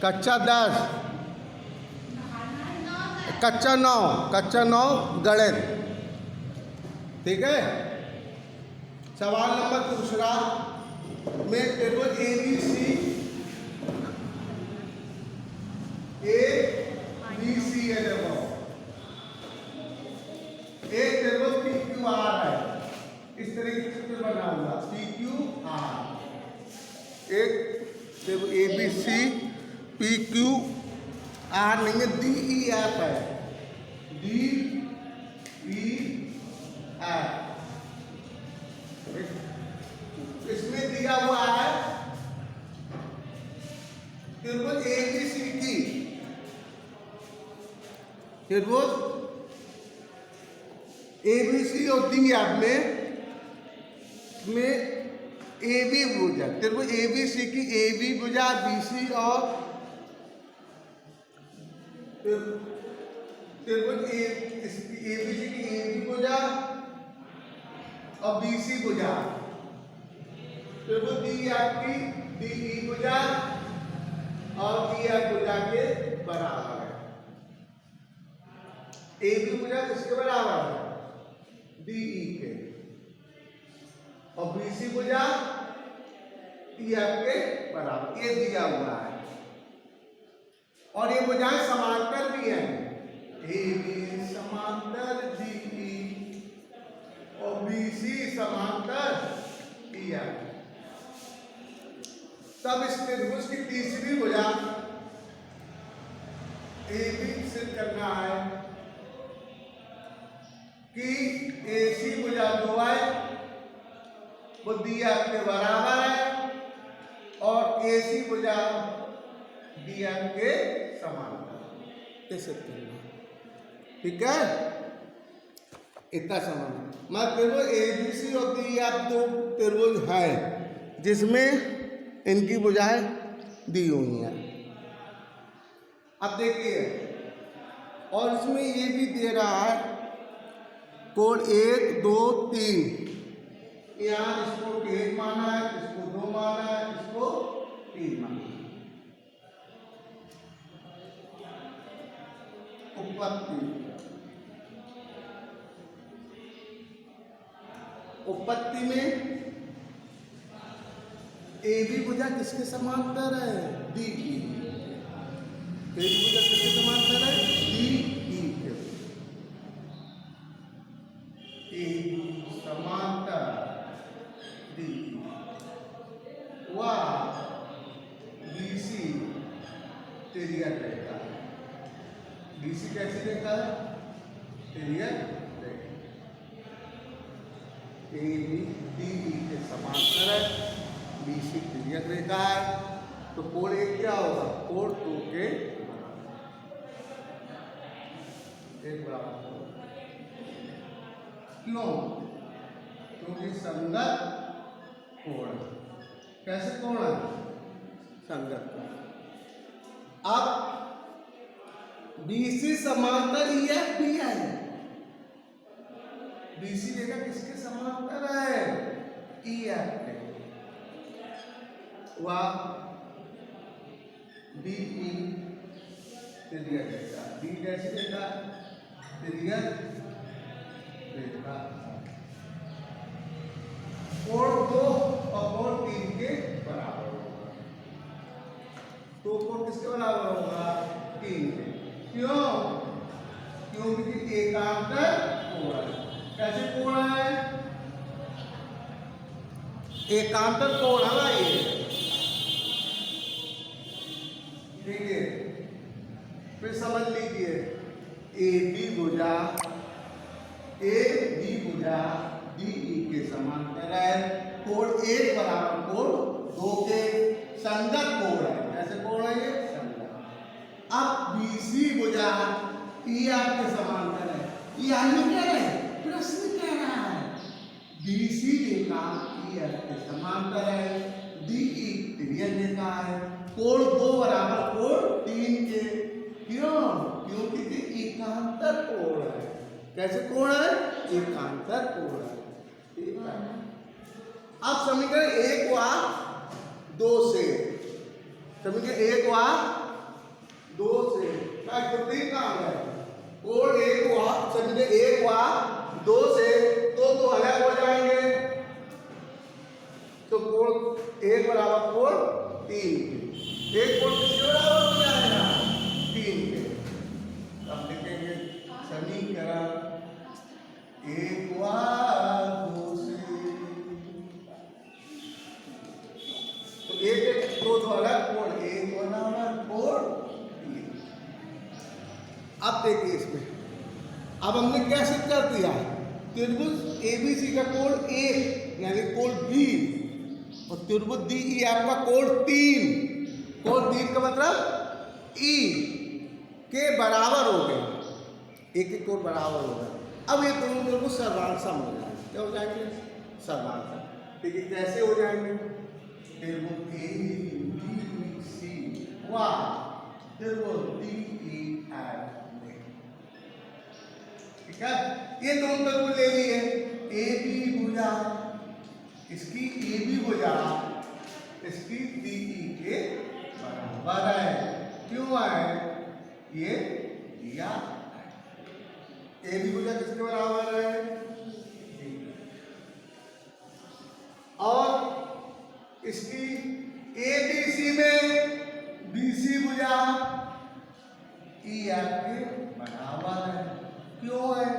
कच्चा 10, कच्चा 9, कच्चा 9 गणित। ठीक है। सवाल नंबर दूसरा में टेबल ए बी सी है। देखो एक टेबल पी क्यू आर है, इस तरीके से बना हुआ पी क्यू आर। एक table A B C P Q R नहीं है, डी ई एफ है, डी ई एफ। इसमें दिया हुआ है त्रिभुज ए बी सी की, त्रिभुज ए बी सी और डी एफ में ए बी भुजा, त्रिभुज ए बी सी की ए बी भुजा, बी सी और त्रिभुज ए बी सी की ए बी भुजा और बी सी भुजा, त्रिभुज डी एफ की डी ई भुजा और डी एफ भुजा के बराबर है। ए बी भुजा किसके बराबर है? डी ई के, और बी सी भुजा डी एफ के बराबर, ये दिया हुआ है। और ये भुजाएं समांतर भी हैं, ए बी समांतर डी ई और बी सी समांतर डी एफ। तब इस त्रिभुज की तीसरी भुजा ए बी सिद्ध करना है कि ए सी भुजा जो है वो डी एफ के बराबर है और ए सी भुजा डी एफ के समांतर, ये सिद्ध करना। ठीक है, इतना समझ। मैं त्रिभुज ए बी सी और डी एफ दो त्रिभुज है जिसमें इनकी भुजाएं दी हुई हैं। अब देखिए, और इसमें ये भी दे रहा है कोण 1 2 3, यहाँ इसको 1 माना है, इसको 2 माना है, इसको 3 माना है। उपपत्ति में ए बी भुजा किसके समांतर है? D E. ए बी भुजा किसके समांतर है? डी ई के। ए बी समांतर डी ई व बी सी तिर्यक रेखा। बी सी कैसी रेखा है? तिर्यक रेखा। ए बी डी ई के समांतर है, बी सी तिर्यक रेखा है, तो कोण 1 क्या होगा? कोण 2 के बराबर। क्यों? क्योंकि संगत कोण। कैसे कोण है? संगत कोण। अब बी सी समांतर ई एफ भी है। बी सी रेखा किसके समांतर है? ई एफ के। वह डी ई तिर्यक रेखा, डी कैसी रेखा? तिर्यक रेखा। कोण 2 और कोण 3 के बराबर होगा। तो कोण किसके बराबर होगा? 3 के। क्यों? क्योंकि एकांतर कोण है। कैसे कोण है? एकांतर कोण है ना ये। देखिए, फिर समझ लीजिए, ए बी भुजा डी ई के समांतर है, कोण 1 बराबर कोण 2 के संगत कोण है। कैसे कोण है ये? संगत। अब बी सी भुजा ई एफ के समांतर है। ये आगे क्या है? प्रश्न कह रहा है। बी सी रेखा ई एफ के समांतर है, डी ई तिर्यक रेखा है, कोण 2 बराबर कोण 3 के। क्यों? क्योंकि एकांतर कोण है। कैसे कोण है? एकांतर कोण है। ठीक है। अब समीकरण 1 व 2 से, समीकरण 1 व 2 से तीन कहाँ गए? कोण 1 हुआ, समझे 1 हुआ 2 से तो अलग हो जाएंगे, तो कोण 1 बराबर कोण 3, एक कोण किसके बराबर हो जाएगा? 3 के। अब लिखेंगे समीकरण 1 हुआ 2 से, तो एक दो अलग कोण 1 बराबर कोण 3। अब देखिए इसमें, अब हमने क्या सिद्ध कर दिया? त्रिभुज एबीसी का कोण 1 यानी कोण बी, और त्रिभुज डीईएफ का कोण 3, कोण 3 का मतलब ई के बराबर हो गया, एक एक कोण बराबर हो गया। अब ये दोनों त्रिभुज सर्वांसम हो जाएंगे। क्या हो जाएंगे? सर्वांसम। ठीक है, कैसे हो जाएंगे? त्रिभुज एबीसी व त्रिभुज डीईएफ, ठीक है। ये दोनों त्रिभुज ले लिए, ए बी भुजा, इसकी ए बी भुजा इसकी डी ई के बराबर है। क्यों है? ये दिया ए बी भुजा किसके बराबर है? और इसकी ए बी सी में बी सी भुजा ई एफ के बराबर है। क्यों है?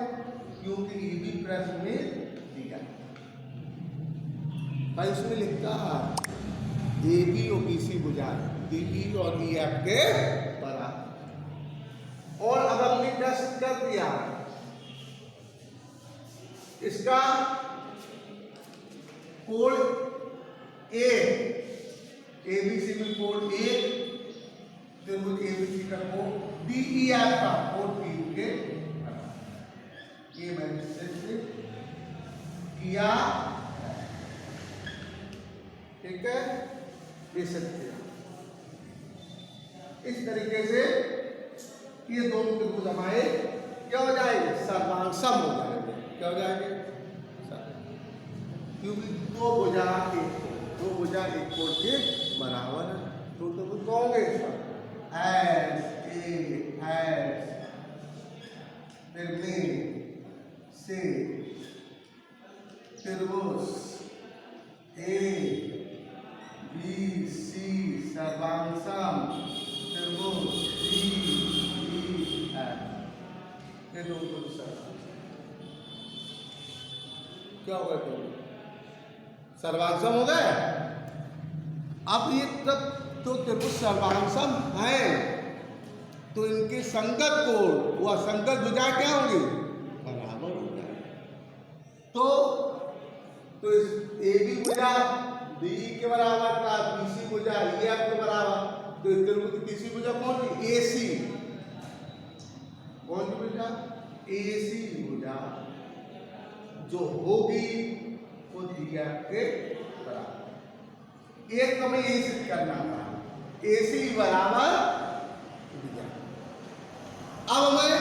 क्योंकि ये भी प्रश्न में दिया भाई, उसमें लिखता है ए बी और बी सी भुजा डी और ई एफ के बराबर। और अब हमने क्या सिद्ध कर दिया? इसका कोण ए बी सी में कोण 1, त्रिभुज ए बी सी का कोण डी ई एफ का कोण 3 के, ये मैंने सिद्ध किया, ठीक है। ये सिद्ध किया इस तरीके से, ये दोनों त्रिभुज हमारे क्या हो जाएंगे? सर्वांसम हो जाएंगे। क्या हो जाएंगे? क्योंकि दो भुजा एक कोण के बराबर है, तो त्रिभुज कौन होंगे? एस फिर में से त्रिभुज ए बी सी सर्वांसम त्रिभुज डी ई एफ, ये दो त्रिभुज क्या होगा? सर्वांसम हो गए। अब ये तब तो त्रिभुज सर्वांसम है, तो इनके संगत कोण व संगत भुजा क्या होंगी? बराबर हो जाएगा। तो इस ए बी भुजा डी के बराबर का, बी सी भुजा ई एफ के बराबर, तो इस त्रिभुज की तीसरी भुजा कौन सी? ए सी। कौन सी भुजा? ए सी भुजा जो होगी वो डी एफ के बराबर। एक तो हमें यही सिद्ध करना था, ए सी बराबर। अब हमें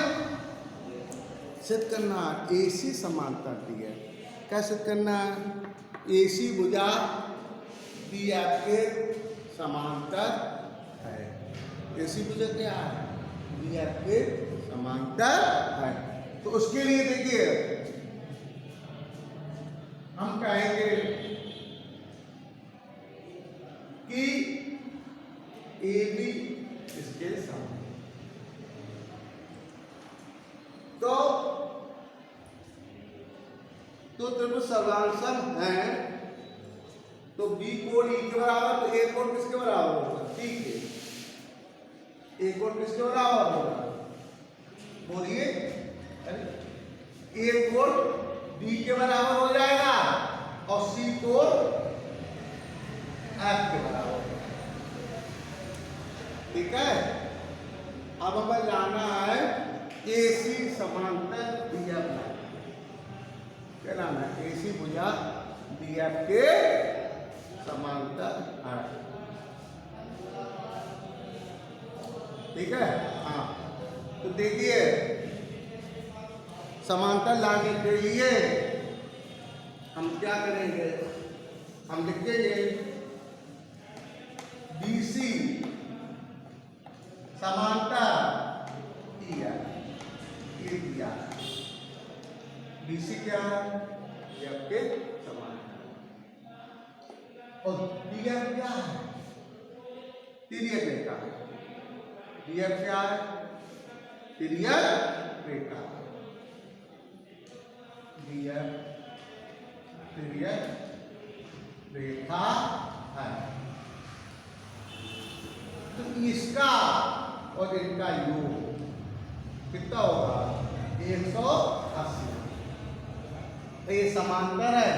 सिद्ध करना ए सी समांतर डी एफ। क्या सिद्ध करना है? ए सी भुजा डी एफ के समांतर है। ए सी भुजा क्या है? डी एफ के समांतर है। तो उसके लिए देखिए हम कहेंगे कि ए बी इसके समान, तो त्रिभुज सर्वांसम है, तो बी कोण ई के बराबर, तो ए कोण किसके बराबर होगा? डी के। ए कोण किसके बराबर होगा? बोलिए। ए कोण डी के बराबर हो जाएगा और सी कोण एफ के बराबर होगा, ठीक है। अब हमें जाना है ए सी समांतर डी एफ, क्या नाम है? ए सी भुजा डी एफ के समांतर है, ठीक है। हाँ, तो देखिए समांतर लाने के लिए हम क्या करेंगे? हम लिखेंगे बी सी समांतर ई है, ये दिया। BC क्या है? ये आपके समांतर। और DF क्या है? तिर्यक रेखा। DF क्या है? तिर्यक रेखा। DF तिर्यक रेखा है। तो इसका और इनका योग कितना होगा? 180। ये समांतर है,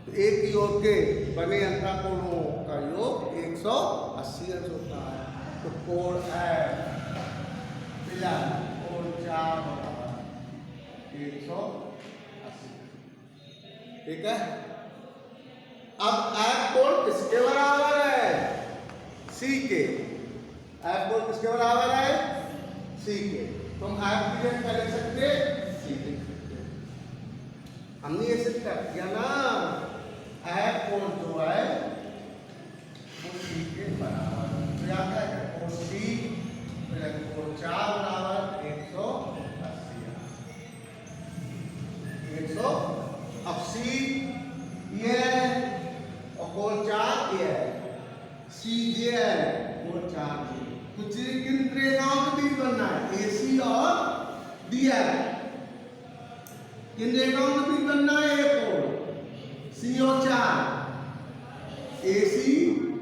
तो एक ही योग के बने अंतःकोणों का योग 180 अंश होता है। तो कोण F प्लस कोण 4 बराबर 180। ठीक है। अब F कोण किसके बराबर है? C के। F कोण किसके बराबर है? C के। तो हम F की जगह क्या लिख सकते हैं? C लिख सकते हैं। हमने ये सिद्ध कर दिया ना, F कोण जो है वो C के बराबर। तो यहाँ क्या है? कोण C प्लस कोण 4 बराबर 180। 180 ये है और कोण 4 ये है। CJ है, कोण 4 तो किन रेखाओं के बीच बनना है? AC और DF। किन रेखाओं के बीच बनना है? एक कोण C और 4, AC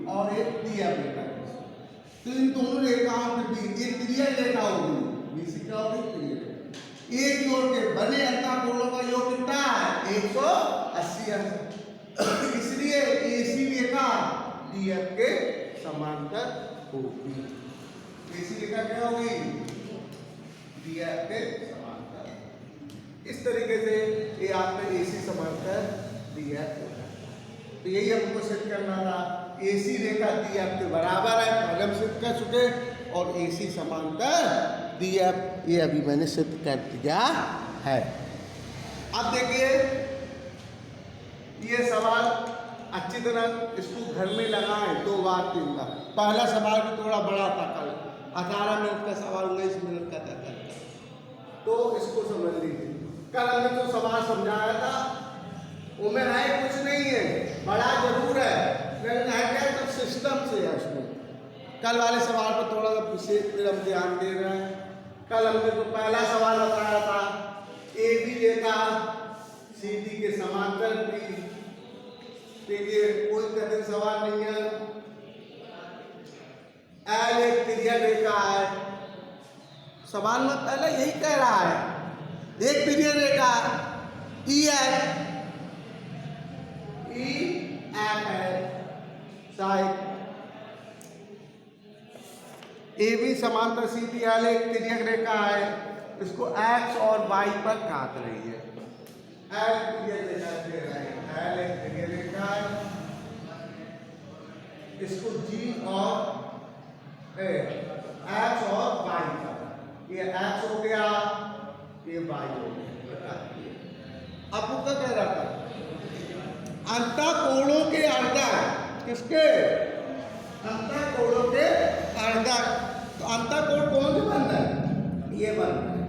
और एक DF रेखा। तो इन दोनों रेखाओं के बीच एक तिर्यक रेखा होगी। BC क्या होगी? तिर्यक। एक जोड़ के बने अंतःकोणों का योग कितना है? 180 अंश। इसलिए AC रेखा DF के समांतर होगी। AC रेखा क्या होगी? DF के समांतर। इस तरीके से ये आपका AC समांतर DF होगा। तो यही हमको सिद्ध करना था। AC रेखा DF के बराबर है, पहले हम सिद्ध कर चुके, और AC समांतर DF ये अभी मैंने सिद्ध कर दिया है। अब देखिए ये सवाल अच्छी तरह इसको घर में लगाएं 2 बार 3 बार। पहला सवाल भी थोड़ा बड़ा था, कल 18 मिनट का सवाल 19 मिनट का था कल, तो इसको समझ लीजिए। कल हमने जो सवाल समझाया था उनमें है कुछ नहीं है, बड़ा जरूर है, लेकिन है क्या तो सिस्टम से है उसमें। कल वाले सवाल पर थोड़ा सा विशेष फिर हम ध्यान दे रहे हैं। कल हमने तो पहला सवाल बताया था AB रेखा CD के समांतर थी। देखिए कोई कठिन सवाल नहीं है। L एक तिर्यक रेखा है। सवाल में पहले यही कह रहा है, एक तिर्यक रेखा EF है साइड। AB समांतर CD L एक तिर्यक रेखा है, इसको X और Y पर काट रही है। L तिर्यक रेखा दे रहे हैं, L एक तिर्यक रेखा है, इसको G और X और Y पर, ये X हो गया, ये Y हो गया। अब वो क्या कह रहा था? अंतःकोणों के अर्धक, किसके? अंतःकोणों के अर्धक। तो अंतःकोण कौन से बन रहा है? ये बन रहा है।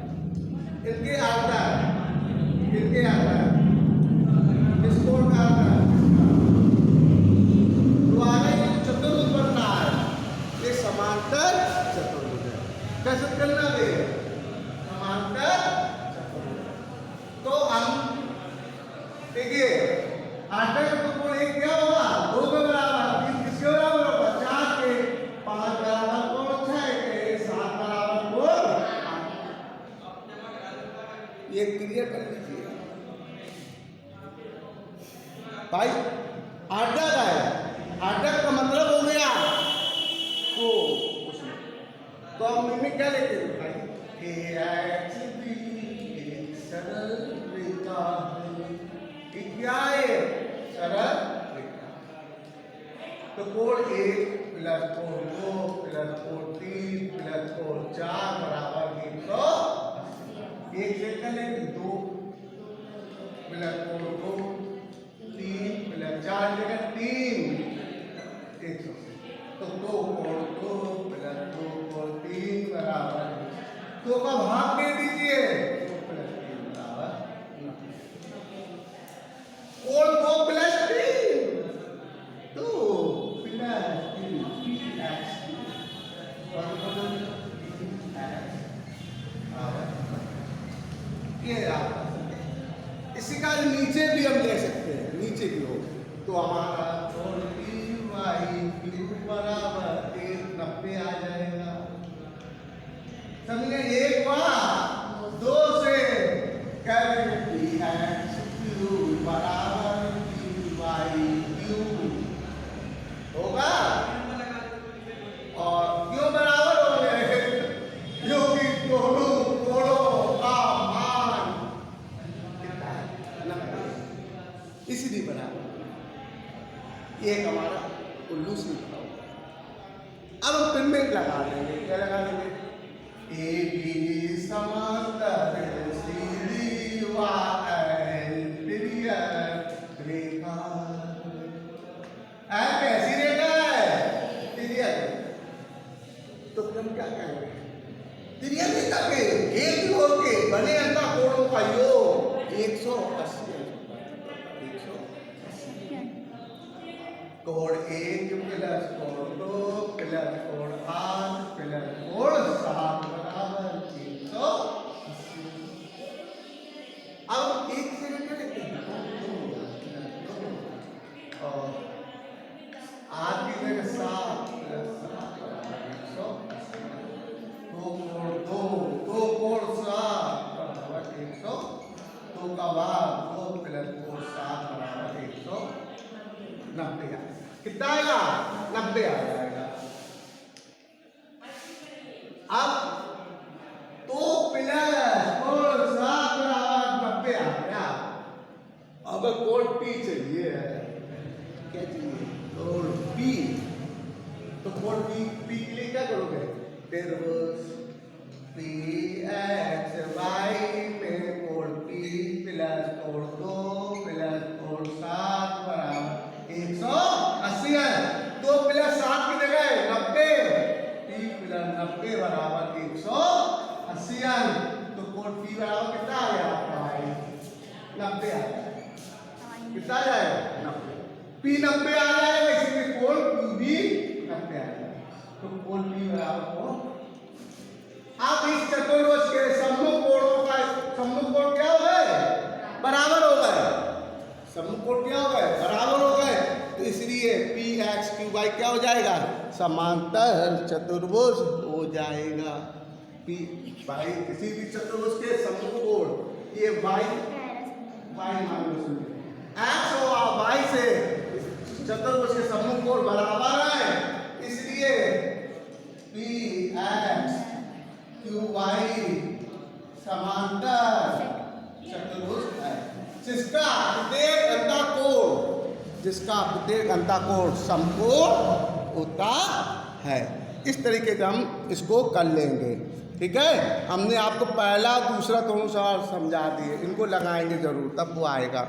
इनके अर्धक, इनके अर्धक, किस कोण का अर्धक? द्वारा ये चतुर्भुज बन रहा है, ये समांतर चतुर्भुज है। कैसे करना है? समांतर चतुर्भुज। तो हम देखिए अर्धक का कोण एक क्या होगा? 2 के बराबर, 3 किसके बराबर होगा? 4 के, 5 बराबर कोण 6 के, 7 बराबर कोण 8। ये क्लियर कर लीजिए भाई। अर्धक है, अर्धक का मतलब हो गया तो उसमें तो हम इनमें क्या लेते हैं भाई? AX एक सरल रेखा है। क्या है? सरल रेखा। तो कोण 1 प्लस कोण 2 प्लस कोण 3 प्लस कोण 4 बराबर 180। एक सेकंड है 2 प्लस कोण 2 3 प्लस 4 जगह 3 180। तो 2 कोण 2 प्लस 2 2 का भाग दे दीजिए, 2 प्लस 3 बराबर 9। और 2 प्लस 3 2 प्लस 3 x ये इसी का नीचे भी हम ले सकते हैं, नीचे भी हो तो हमारा y बराबर 190 आ जाएगा। समझे? एक बार 2 से कैपिटल x क्यूब बराबर 3y क्यूब होगा। और क्यों बराबर हो गए? क्योंकि दोनों कोणों का मान कितना है? 90, इसलिए बराबर। एक हमारा उल्लू से लिखा होगा। अब हम पिनमेंट लगा लेंगे। क्या लगा लेंगे? ए बी समांतर सीधी रेखा। कैसी रेखा है? तिर्यक। तो फिर हम क्या कहेंगे? तिर्यक रेखा के एक ओर के बने अंतःकोणों का योग 180 कोण 1 प्लस कोण 2 प्लस कोण 8 प्लस कोण 7 बराबर 180। अब एक से लेकर लेते हैं और 8 की जगह 7 प्लस 7 बराबर 180। 2 कोण 2 कोण 7 बराबर 100। 2 का भाग 2 प्लस कोण 7 बराबर 190। कितना आएगा? 90 आ जाएगा। अब 2 प्लस कोण 7 बराबर 90 आ गया। अब कोण P चाहिए, क्या चाहिए? कोण P। तो कोण P के लिए क्या करोगे? त्रिभुज PXY में कोण P प्लस कोण 2 प्लस कोण 7 बराबर 180 है। 2 प्लस 7 की जगह 90, P प्लस 90 बराबर 180 है। तो कोण P बराबर कितना आ गया आपका भाई? 90 आ जाएगा। कितना आ जाएगा? 90। P 90 आ जाएगा, इसलिए कोण Q भी 90 आ जाएगा। तो कोण P बराबर हो। अब इस चतुर्भुज के सम्मुख कोणों का सम्मुख कोण क्या हो गए? बराबर हो गए। सम्मुख कोण क्या हो गए? बराबर हो गए। तो इसलिए PXQY क्या हो जाएगा? समांतर चतुर्भुज हो जाएगा। P भाई किसी भी चतुर्भुज के सम्मुख कोण ये y मान लो x और y से चतुर्भुज के सम्मुख कोण बराबर है, इसलिए PXQY समांतर चतुर्भुज है जिसका प्रत्येक अंतःकोण समकोण होता है। इस तरीके से हम इसको कर लेंगे। ठीक है, हमने आपको पहला दूसरा दोनों सवाल समझा दिए, इनको लगाएंगे जरूर, तब वो आएगा।